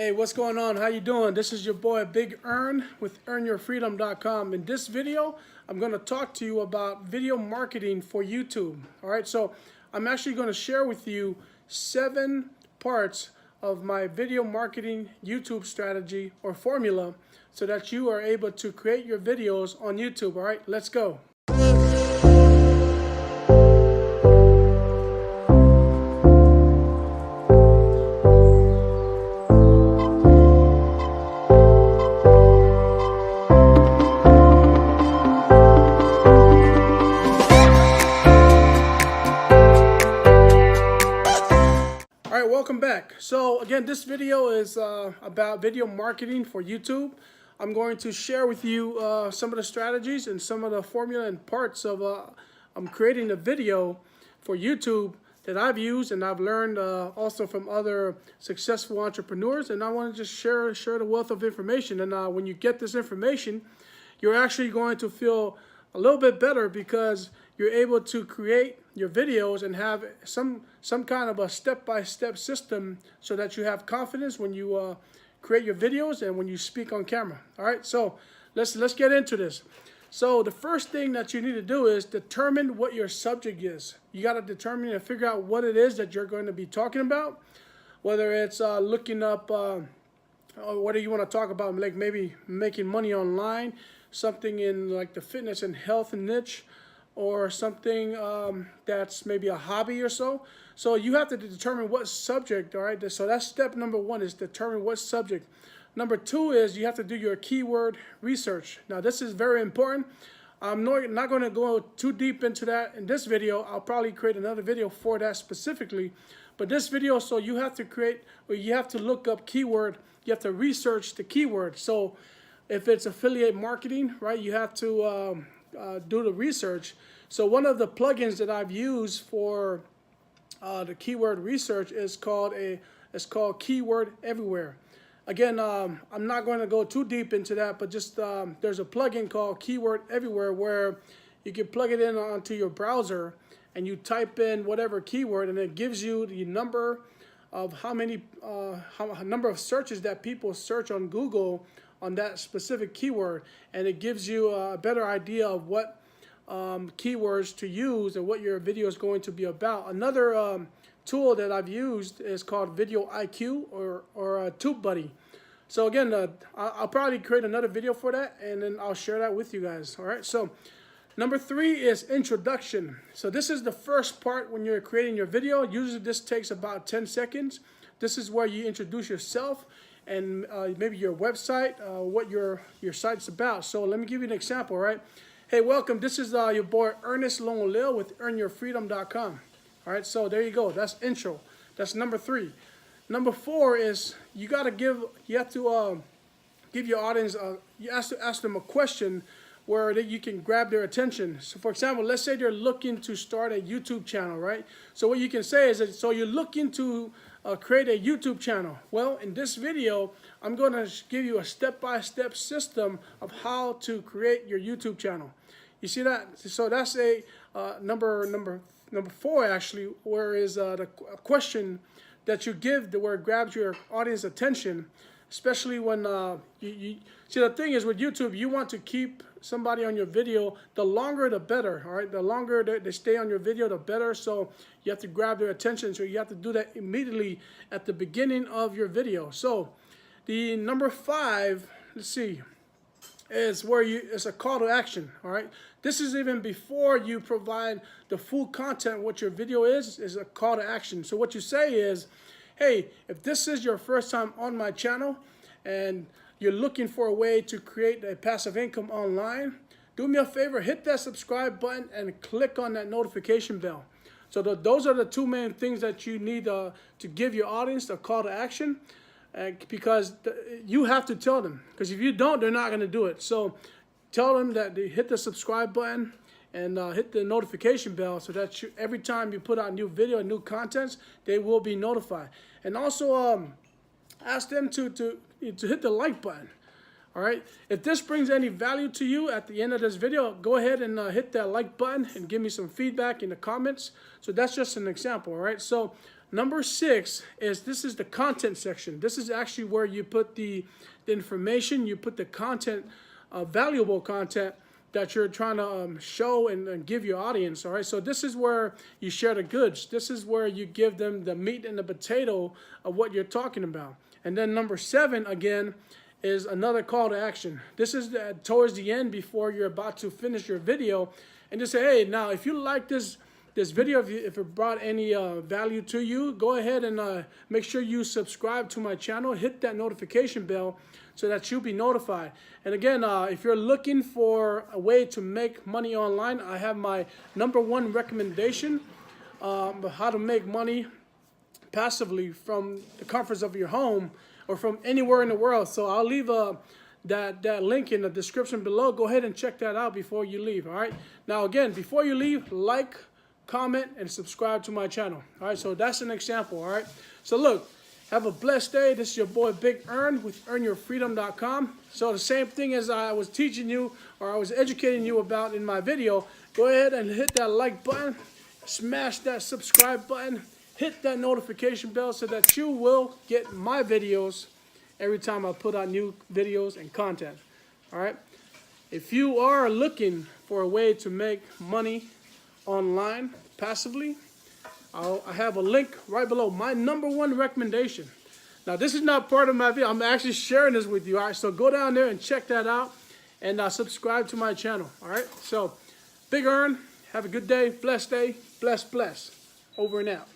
Hey, what's going on? How you doing? This is your boy Big Earn with earnyourfreedom.com. In this video, I'm going to talk to you about video marketing for YouTube. All right, so I'm actually going to share with you 7 parts of my video marketing YouTube strategy or formula so that you are able to create your videos on YouTube. All right, let's go. Welcome back. So again, this video is about video marketing for YouTube. I'm going to share with you some of the strategies and some of the formula and parts of I'm creating a video for YouTube that I've used and I've learned also from other successful entrepreneurs, and I want to just share the wealth of information. And when you get this information, you're actually going to feel a little bit better because you're able to create your videos and have some kind of a step-by-step system so that you have confidence when you create your videos and when you speak on camera. All right, so let's get into this. So the first thing that you need to do is determine what your subject is. You got to determine and figure out what it is that you're going to be talking about, whether it's looking up what do you want to talk about, like maybe making money online, something in like the fitness and health niche, or something that's maybe a hobby or so. So you have to determine what subject, all right? So that's step number 1, is determine what subject. Number 2 is you have to do your keyword research. Now this is very important. I'm not going to go too deep into that in this video. I'll probably create another video for that specifically. But this video, so you have to create, or you have to look up keyword, you have to research the keyword. So if it's affiliate marketing, right, you have to do the research. So one of the plugins that I've used for the keyword research is called Keyword Everywhere. Again, I'm not going to go too deep into that, but just there's a plugin called Keyword Everywhere where you can plug it in onto your browser and you type in whatever keyword, and it gives you the number of how number of searches that people search on Google on that specific keyword, and it gives you a better idea of what keywords to use and what your video is going to be about. Another tool that I've used is called Video IQ or TubeBuddy. So again, I'll probably create another video for that, and then I'll share that with you guys. All right. So number 3 is introduction. So this is the first part when you're creating your video. Usually this takes about 10 seconds. This is where you introduce yourself and maybe your website, what your site's about. So let me give you an example, right? Hey, welcome. This is your boy Ernest Longolil with earnyourfreedom.com. All right, so there you go. That's intro. That's number 3. Number 4 is you have to give your audience, you have to ask them a question where you can grab their attention. So for example, let's say they're looking to start a YouTube channel, right? So what you can say is that, so you're looking to create a YouTube channel. Well, in this video, I'm going to give you a step-by-step system of how to create your YouTube channel. You see that? So that's a number 4 actually, where is the question that you give where it grabs your audience attention, especially when you see, the thing is with YouTube, you want to keep somebody on your video, the longer the better. All right, the longer they stay on your video, the better. So you have to grab their attention, so you have to do that immediately at the beginning of your video. So the number 5, let's see, is where it's a call to action. All right, this is even before you provide the full content. What your video is a call to action. So what you say is, hey, if this is your first time on my channel and you're looking for a way to create a passive income online, do me a favor, hit that subscribe button and click on that notification bell. So those are the 2 main things that you need to give your audience a call to action, because you have to tell them, because if you don't, they're not going to do it. So tell them that they hit the subscribe button and hit the notification bell so that every time you put out new video and new contents, they will be notified. And also ask them to hit the like button. All right, if this brings any value to you at the end of this video, go ahead and hit that like button and give me some feedback in the comments. So that's just an example. All right, so Number 6 is, this is the content section. This is actually where you put the information, you put the content, valuable content that you're trying to show and give your audience. All right, so this is where you share the goods. This is where you give them the meat and the potato of what you're talking about. And then number 7, again, is another call to action. This is towards the end, before you're about to finish your video, and just say, hey, now if you like this video, if it brought any value to you, go ahead and make sure you subscribe to my channel, hit that notification bell so that you'll be notified. And again, if you're looking for a way to make money online, I have my #1 recommendation, how to make money passively from the comforts of your home or from anywhere in the world. So I'll leave that link in the description below. Go ahead and check that out before you leave. All right, now again, before you leave, like, comment, and subscribe to my channel. All right, so that's an example. All right, so look, have a blessed day. This is your boy Big Earn with earnyourfreedom.com. So the same thing as I was teaching you, or I was educating you about in my video, go ahead and hit that like button, smash that subscribe button, hit that notification bell so that you will get my videos every time I put out new videos and content. All right, if you are looking for a way to make money online passively, I have a link right below, my #1 recommendation. Now, this is not part of my video. I'm actually sharing this with you. All right, so go down there and check that out, and subscribe to my channel. All right, so Big Earn, have a good day, blessed day, bless, over and out.